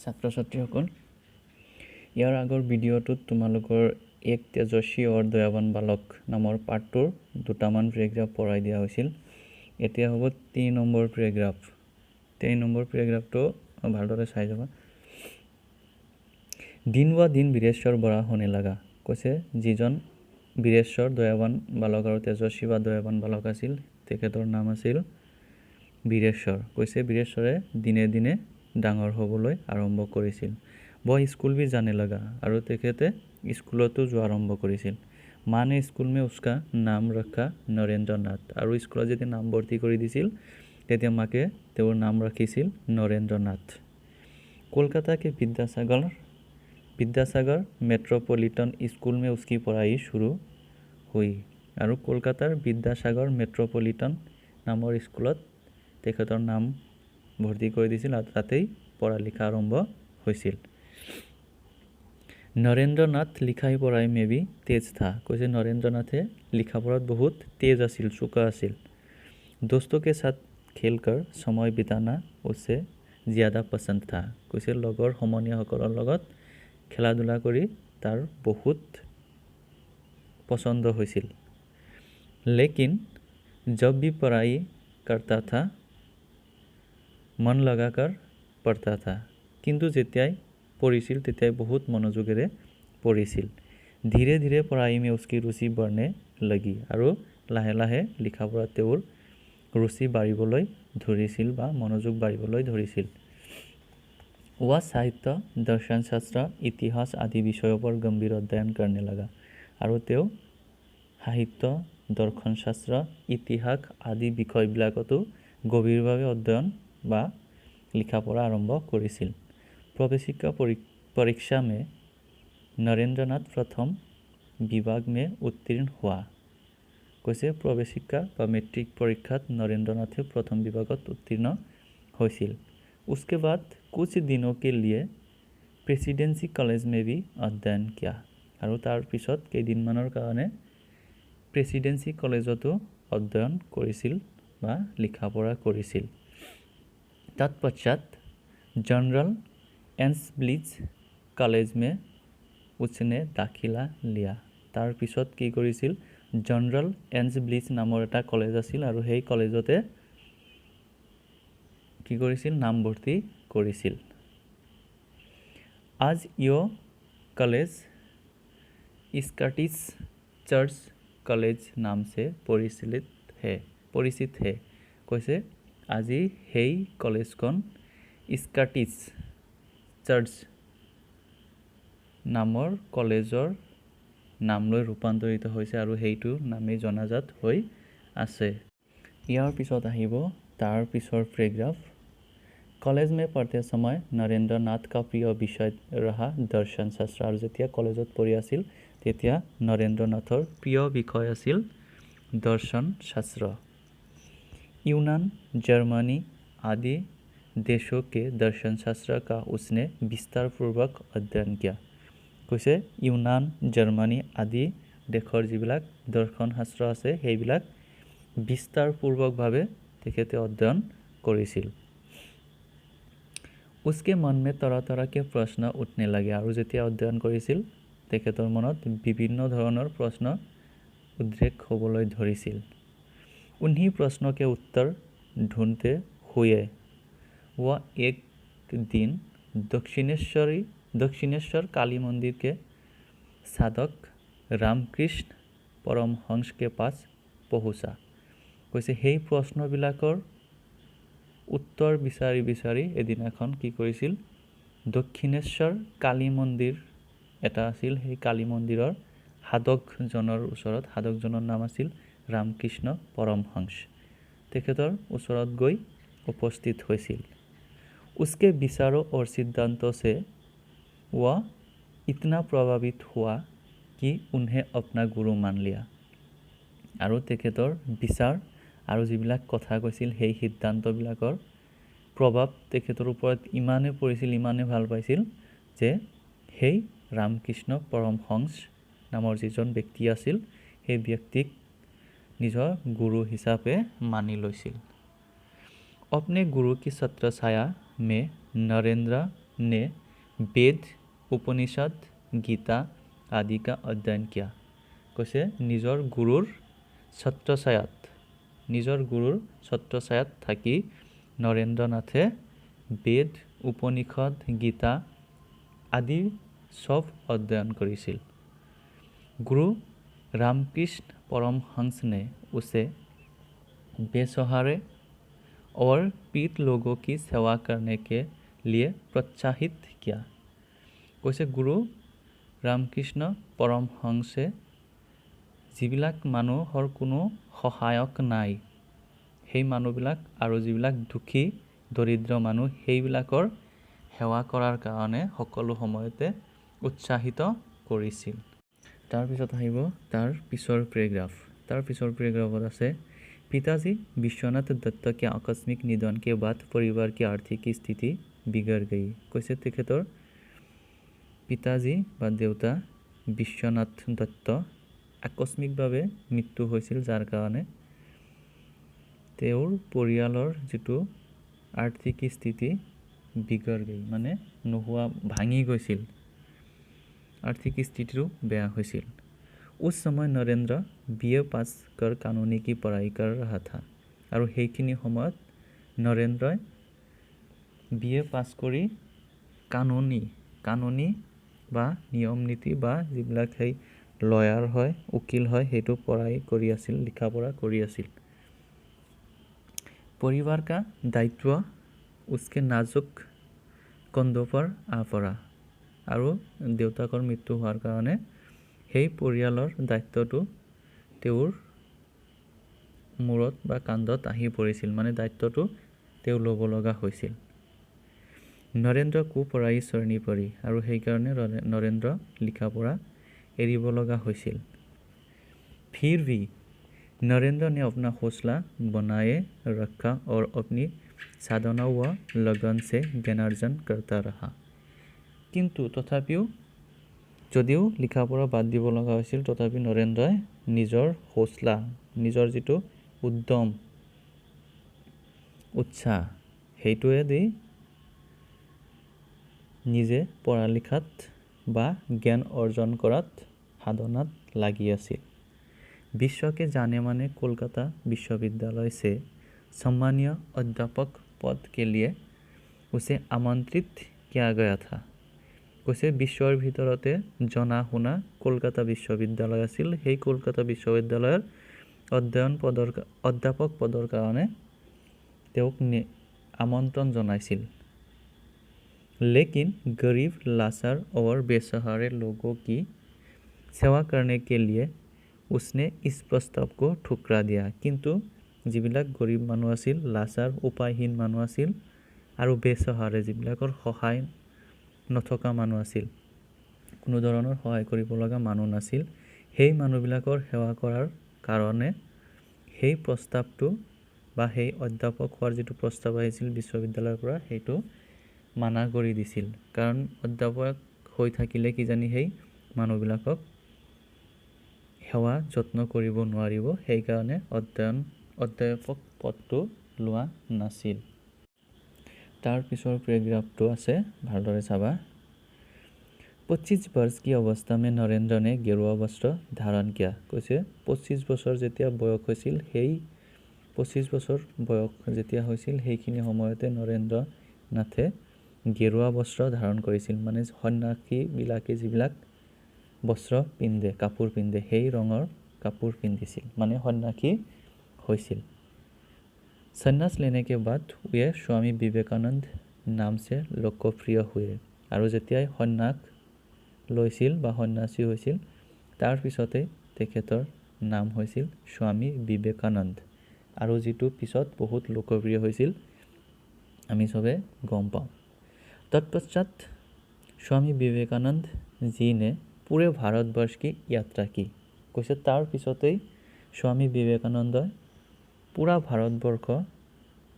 ছাত্ৰ ছাত্ৰীসকল, ইয়াৰ আগৰ ভিডিঅ'টোত তোমালোকৰ এক তেজস্বী और দয়াবান বালক নামৰ পাঠটোৰ দুটামান পেৰাগ্ৰাফ পঢ়াই দিয়া হৈছিল। এতিয়া হ'ব 3 নম্বৰ পেৰাগ্ৰাফ। 3 নম্বৰ পেৰাগ্ৰাফটো ভালদৰে চাই যাবা। দিন বা দিন বীৰেশ্বৰ বৰা होने लगा। কৈছে যিজন বীৰেশ্বৰ দয়াবান বালক আৰু তেজস্বী বা দয়াবান বালক আছিল, তেখেতৰ নাম আছিল বীৰেশ্বৰ। কৈছে বীৰেশ্বৰে দিনে দিনে ডাঙৰ হ'বলৈ আৰম্ভ কৰিছিল। वह स्कूल भी जाने लगा और तेखेते स्कूलतो जो आरम्भ करिছিল। माँ ने स्कूल में उसका नाम रखा नरेंद्र नाथ और स्कूल जेते नाम भर्ती करि दिছিল तेतिया माके तेवर नाम राखिছিল नरेंद्र नाथ। कोलकाता के विद्यासागर मेट्रोपॉलिटन स्कूल में उसकी पढ़ाई शुरू हुई और कोलकातार विद्यासागर मेट्रोपॉलिटन नाমৰ स्कूलत तेखेतर नाम भर्ती करि दिছিল और तातेই पढ़ा लिखा आरम्भ হৈছিল। नरेंद्र नाथ लिखाई पढ़ाई में भी तेज था। कैसे नरेंद्र नाथे लिखा पढ़ात बहुत तेज आसिल, चुका आसिल। दोस्तों के साथ खेलकर समय बिताना उसे ज़्यादा पसंद था। कैसे लगर समनिया सकলৰ লগত खेला धूला करी तार बहुत पसंद হৈছিল। लेकिन जब भी पढ़ाई करता था मन लगाकर पढ़ता था, किंतु जेतियाई पढ़िছিল तेतियाई बहुत मनोযোগেৰে पढ़िছিল। धीरे धीरे पढ़ाई में उसकी रुचि बढ़ने लगी और लाहे लाहे लिखा पढ़ात तेवर रुचि बाढ़िবলৈ धरिছিল বা मनोযোগ बाढ़िবলৈ धरिছিল। वह साहित्य दर्शन शास्त्र इतिहास आदि विषयों पर गंभीर अध्ययन करने लगा और तेव साहित्य दर्शन शास्त्र इतिहास आदि विषयবিলাকতো गभीरভাৱে अध्ययन বা लिखा पढ़ा आरम्भ करिছিল। प्रवेशिका परीक्षा में नरेंद्र नाथ प्रथम विभाग में उत्तीर्ण हुआ। कैसे प्रवेशिका বা मेट्रिक परीक्षात नरेंद्र नाथे प्रथम विभागत उत्तीर्ण হৈছিল। उसके बाद कुछ दिनों के लिए प्रेसिडेंसी कॉलेज में भी अध्ययन किया और तार पिছত केइदिनमाনৰ কাৰণে प्रेसिडेंसी कॉलेजतो अध्ययन কৰিছিল বা लिखा पढ़ा কৰিছিল। तत्पश्चात जनरल एन्सब्लिज कॉलेज में उसने दाखिला लिया। तार पिছত की কৰিছিল जनरल एन्सब्लिज नाমৰ এটা कॉलेज আছিল और সেই कॉलेजते की কৰিছিল नाम भर्ती কৰিছিল। आज यो कॉलेज स्कॉटिश चर्च कॉलेज नाम से परिचित है। कैसे আজি সেই कॉलेजখন स्कॉटिश चर्च नाমৰ कॉलेजर नाम লৈ रूपान्तरित হৈছে আৰু সেইটো নামে জনাজাত হৈ আছে। ইয়াৰ পিছত আহিব তাৰ পিছৰ পেৰাগ্ৰাফ। कॉलेज में पढ़ते समय नरेंद्र नाथ का प्रिय विषय रहा दर्शन शास्त्र। और जेतिया कॉलेजत पढ़ि আছিল तेतिया नरेंद्र नाथर प्रिय विषय আছিল दर्शन शास्त्र। यूनान जर्मनी आदि देशों के दर्शन शास्त्र का उसने विस्तार पूर्वक अध्ययन किया। कैसे यूनान जर्मनी आदि देशर जिবিলাক दर्शन शास्त्र আছে সেইবিলাক विस्तार पूर्वक भावे तेखेते अध्ययन কৰিছিল। उसके मन में तरह तरह के प्रश्न उठने लगे और जेतिया अध्ययन কৰিছিল तेखेतर मनत विभिन्न धৰণৰ प्रश्न उद्रेक হ'বলৈ धरिছিল। उन्हीं प्रश्नों के उत्तर ढूंढते हुए वह एक दिन दक्षिणेश्वर काली मंदिर के साधक रामकृष्ण परमहंस के पास पहुँचा। कैसे সেই प्रश्नবিলাকৰ उत्तर বিচাৰি বিচাৰি এদিনাখন কি কৰিছিল দক্ষিণেশ্বৰ কালী মন্দিৰ এটা আছিল, সেই কালী মন্দিৰৰ সাধকজনৰ ওচৰত, সাধকজনৰ নাম আছিল रामकृष्ण परमहंस, तेखेतर ओसरत गई उपस्थित হৈছিল। उसके विचारों और सिद्धांतों से वह इतना प्रभावित हुआ कि उन्हें अपना गुरु मान लिया। और तेखेतर विचार और जिবিলাক কথা কৈছিল সেই সিদ্ধান্তবিলাকৰ प्रभाव तेखेतर ওপৰত ইমানে পৰিছিল, ইমানে ভাল পাইছিল যে সেই रामकृष्ण परमहंस নামৰ যিজন ব্যক্তি আছিল সেই ব্যক্তিক निजर गुरु हिसाबे मानि लैছিল। अपने गुरु की छत्र छाया में नरेंद्र ने वेद उपनिषद गीता आदि का अध्ययन किया কৈছে নিজৰ গুৰুৰ ছত্ৰছায়াত থাকি নৰেন্দ্ৰনাথে বেদ উপনিষদ গীতা আদি সব অধ্যয়ন কৰিছিল गुरु रामकृष्ण परमहंस ने उसे बेसहारे और पीड़ित लोगों की सेवा करने के लिए प्रोत्साहित किया কৈছে गुरु रामकृष्ण परमहंसे যিবিলাক মানুহৰ কোনো সহায়ক নাই সেই মানুহবিলাক আৰু যিবিলাক দুখী দৰিদ্ৰ মানুহ সেইবিলাকৰ সেৱা কৰাৰ কাৰণে সকলো সময়তে উৎসাহিত কৰিছিল তাৰ পিছত আহিব তাৰ পিছৰ পেৰাগ্ৰাফত আছে पिताजी विश्वनाथ दत्त के आकस्मिक निधन के बाद परिवार की आर्थिक स्थिति बिगड़ गई কৈছে তেখেতৰ পিতাজী বা দেউতা বিশ্বনাথ দত্ত আকস্মিকভাৱে মৃত্যু হৈছিল যাৰ কাৰণে তেওঁৰ পৰিয়ালৰ যেটো আৰ্থিক স্থিতি বিগড় গই মানে নোহোৱা ভাঙি গৈছিল आर्थिक स्थितिरो बेया হৈছিল उस समय नरेंद्र बीए पास कर कानूनी की पढ़ाई कर रहा था और हेइखिनि সময়ত नरेंद्र बीए पास কৰি कानूनी বা নিয়ম নীতি বা যিবিলাক হেই লয়াৰ হয় উকিল হয় হেতু পঢ়াই কৰি আছিল লিখা পঢ়া কৰি আছিল परिवार का दायित्व उसके नाजुक कंधों पर आ पड़ा আৰু দেউতাকৰ মৃত্যু হোৱাৰ কাৰণে সেই পৰিয়ালৰ দায়িত্বটো তেওঁৰ মূৰত বা কান্ধত আহি পৰিছিল মানে দায়িত্বটো তেওঁ ল'ব লগা হৈছিল নৰেন্দ্ৰ কো পঢ়াই চৰনি পৰি আৰু সেই কাৰণে নৰেন্দ্ৰ লিখা পঢ়া এৰিব লগা হৈছিল फिर भी नरेंद्र ने अपना हौसला बनाए रखा और अपनी साधना व लगन से ज्ञानार्जन करता रहा কিন্তু তথাপিও যদিও লিখা পঢ়া বাদ দিব লগা হৈছিল তথাপি নৰেন্দ্ৰই নিজৰ হৌসলা নিজৰ যেটো উদ্যম উৎসাহ হেইটোৱে দি নিজে পঢ়া লিখাত বা জ্ঞান অৰ্জন কৰাত সাধনাত লাগি আছিল विश्व के जाने माने कोलकाता विश्वविद्यालय से सम्मानीय अध्यापक पद के लिए उसे आमंत्रित किया गया था কৈছে বিশ্বৰ ভিতৰতে জনা শুনা কলকাতা বিশ্ববিদ্যালয় আছিল সেই কলকাতা বিশ্ববিদ্যালয়ৰ অধ্যাপক পদৰ কাৰণে তেওঁক আমন্ত্ৰণ জনাইছিল लेकिन गरीब लाचार और बेसहारे लोगों की सेवा करने के लिए उसने इस प्रस्ताव को ठुकरा दिया किंतु যিবিলাক গৰীব মানুহ আছিল লাচাৰ উপায়হীন মানুহ আছিল আৰু বেসহাৰে যিবিলাকৰ সহায় নথকা মানুহ আছিল কোনো ধৰণৰ সহায় কৰিব লগা মানুহ নাছিল সেই মানুহবিলাকৰ সেৱা কৰাৰ কাৰণে সেই প্ৰস্তাৱটো বা সেই অধ্যাপক হোৱাৰ যেটো প্ৰস্তাৱ আহিছিল বিশ্ববিদ্যালয়ৰ পৰা হেতু মানা কৰি দিছিল কাৰণ অধ্যাপক হৈ থাকিলে কি জানি সেই মানুহবিলাকক সেৱা যত্ন কৰিব নোৱাৰিব সেই কাৰণে অধ্যাপক পদটো লোৱা নাছিল তাৰ পিছৰ পেৰাগ্ৰাফটো আছে ভালদৰে চাবা 25 वर्ष की अवस्था में नरेंद्र ने गेरुआ वस्त्र धारण किया কৈছে 25 বছৰ যেতিয়া বয়স হৈছিল সেই 25 বছৰ বয়স যেতিয়া হৈছিল সেইখিনি সময়তে নৰেন্দ্ৰ নাথে गेरुआ वस्त्र धारण কৰিছিল মানে সন্ন্যাসী বিলাকে যিবিলাক বস্ত্ৰ পিন্ধে কাপোৰ পিন্ধে সেই ৰঙৰ কাপোৰ পিন্ধিছিল মানে সন্ন্যাসী হৈছিল सन्यास लेने के बाद वे स्वामी विवेकानंद नाम से लोकप्रिय हुए আৰু যেতিয়া সন্ন্যাস লৈছিল বা সন্ন্যাসী হৈছিল তাৰ পিছতে তেখেতৰ নাম হৈছিল স্বামী বিবেকানন্দ আৰু যেটো পিছত বহুত লোকপ্ৰিয় হৈছিল আমি সবে গম পাওঁ तत्पश्चात स्वामी विवेकानंद जी ने पूरे भारतवर्ष की यात्रा की কৈছে তাৰ পিছতেই स्वामी विवेकानंद पूरा भारतवर्ष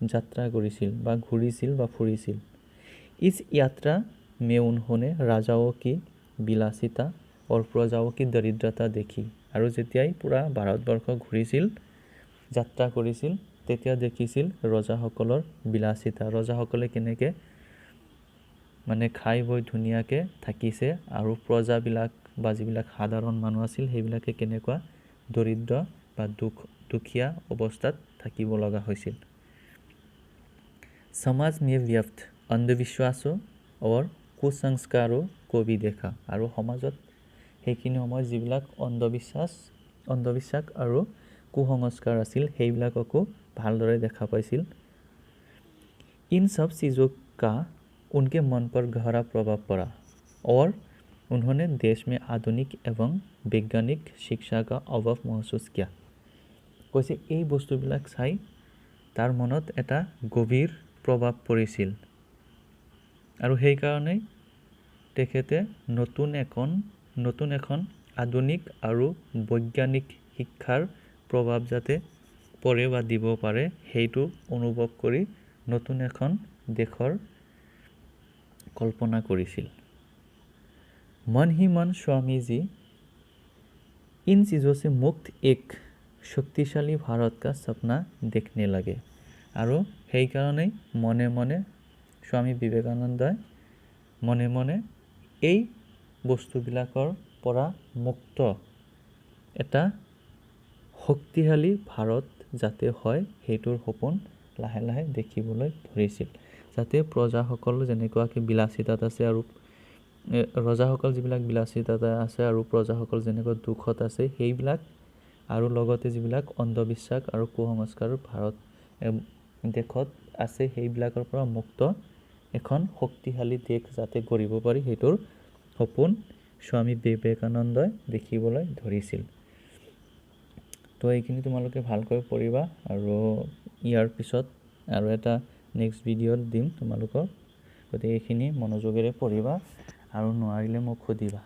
यात्रा কৰিছিল বা ঘূৰিছিল বা ফুৰিছিল इस यात्रा में उन्होंने राजाओं की विलासिता और प्रजाओं की दरिद्रता देखी আৰু যেতিয়াই পুৰা ভাৰতবৰ্ষ ঘূৰিছিল যাত্ৰা কৰিছিল তেতিয়া দেখিছিল ৰজাসকলৰ বিলাসিতা ৰজাসকলে কেনেকে মানে খাই বৈ ধুনীয়াকৈ থাকিছে আৰু প্ৰজাবিলাক বা যিবিলাক সাধাৰণ মানুহ আছিল সেইবিলাকে কেনেকুৱা দৰিদ্ৰ বা দুখীয়া অৱস্থাত থাকিব লগা হৈছিল। समाज में व्याप्त अंधविश्वासों और कुसंस्कारों को भी देखा আৰু সমাজত সেইখিনি সময়ত যিবিলাক অন্ধবিশ্বাস আৰু কুসংস্কাৰ আছিল সেইবিলাককো ভালদৰে দেখা পাইছিল। इन सब चीज़ों का उनके मन पर गहरा प्रभाव पड़ा और उन्होंने देश में आधुनिक एवं वैज्ञानिक शिक्षा का अभाव महसूस किया। কৈছে এই বস্তুবিলাক চাই তাৰ মনত এটা গভীৰ প্ৰভাৱ পৰিছিল আৰু সেইকাৰণে তেখেতে নতুন এখন আধুনিক আৰু বৈজ্ঞানিক শিক্ষাৰ প্ৰভাৱ যাতে পৰে বা দিব পাৰে সেইটো অনুভৱ কৰি নতুন এখন দেশৰ কল্পনা কৰিছিল। मन ही मन स्वामी जी इन चीज़ों से मुक्त एक शक्तिशाली भारत का सपना देखने लगे আৰু সেইকাৰণে মনে মনে স্বামী বিবেকানন্দই মনে মনে এই বস্তুবিলাকৰ পৰা মুক্ত এটা শক্তিশালী ভাৰত যাতে হয় সেইটোৰ সপোন লাহে লাহে দেখিবলৈ ধৰিছিল। যাতে প্ৰজাসকল যেনেকুৱাকৈ বিলাসিতাত আছে আৰু ৰজাসকল যিবিলাক বিলাসিতাত আছে আৰু প্ৰজাসকল যেনেকুৱা দুখত আছে সেইবিলাক আৰু লগতে যিবিলাক অন্ধবিশ্বাস আৰু কুসংস্কাৰ ভাৰত দেশত আছে সেইবিলাকৰ পৰা মুক্ত এখন শক্তিশালী দেশ যাতে গঢ়িব পাৰি সেইটোৰ সপোন স্বামী বিবেকানন্দই দেখিবলৈ ধৰিছিল। তো এইখিনি তোমালোকে ভালকৈ পঢ়িবা আৰু ইয়াৰ পিছত আৰু এটা নেক্সট ভিডিঅ'ত দিম তোমালোকক, গতিকে এইখিনি মনোযোগেৰে পঢ়িবা আৰু নোৱাৰিলে মোক সুধিবা।